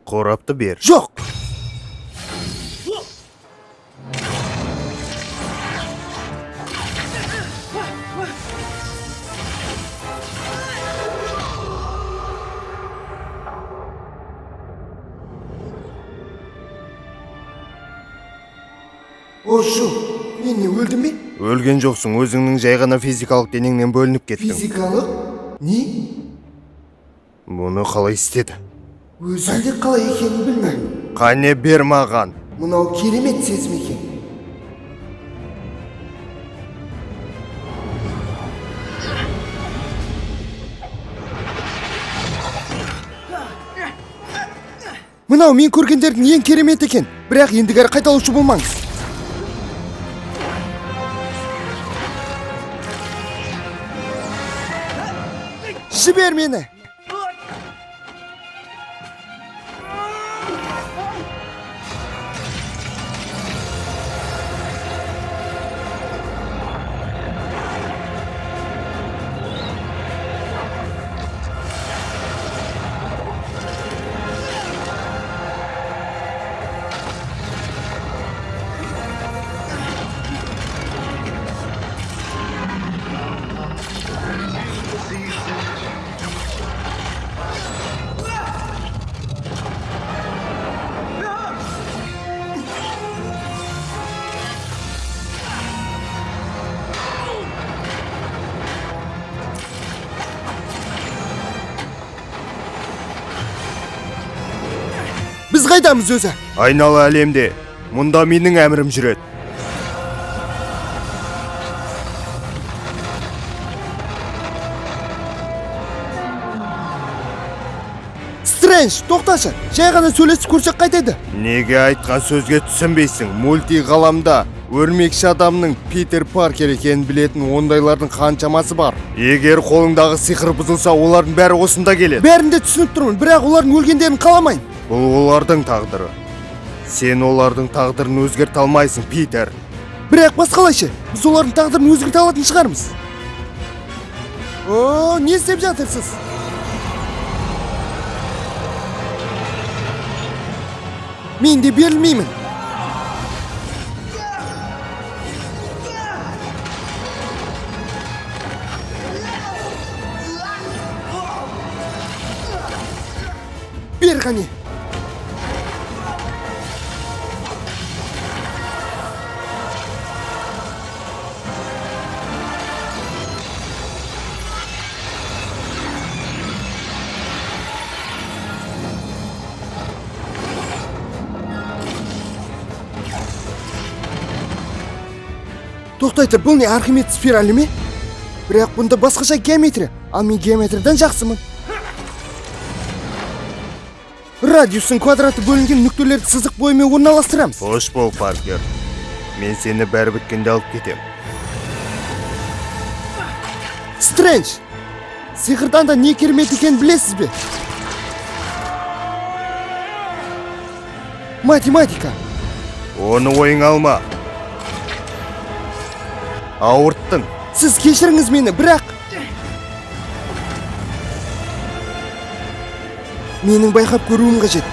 Қорапты бер. Жоқ. Ошу, мен не өлдім бе? Өлген жоқсың, өзіңнің жай ғана физикалық денеңнен бөлініп кеттің. Физикалық? Не? Мұны қалай істеді? Өзім де қалай екенін білмеймін. Қане бер маған. Мынау керемет сезім екен. Мынау мен көргендердің ең керемет екен. Бірақ ендігәрі қайталаушы болмаңыз. Жібер мені. Біз қайдамыз өзі? Айнала әлемде. Мұнда менің әмірім жүреді. Стрэндж, тоқташы. Жай ғана сөйлесіп көрсек қайтеді? Неге айтқан сөзге түсінбейсің? Мультиғаламда өрмекші адамның Питер Паркер екенін білетін ондайлардың қаншамасы бар. Егер қолыңдағы сиқыр бұзылса, олардың бәрі осында келеді. Бәрін де түсініп тұрмын, бірақ олардың өлгендерін қаламайын. Бұл олардың тағдыры. Сен олардың тағдырын өзгерте алмайсың, Питер. Бірақ басқалайшы, біз олардың тағдырын өзгерте алатын шығармыз. О, не істеп жатырсыз? Мен де берілмеймін. Бер қане. Тоқтай тұр, бұл не, Архимед спиралі ме? Бірақ бұнда басқаша геометрия, ал мен геометриядан жақсымын. Радиусын квадраты бөлінген нүктелерді сызық бойымен орналастырамыз. Хош бол, Паркер. Мен сені бәрі біткенде алып кетем. Стрэндж, сиқырдан да не керемет екенін білесіз бе? Математика. Оны ойыңа алма. Ауырттың. Сіз кешіріңіз мені, бірақ менің байқап көруім қажет.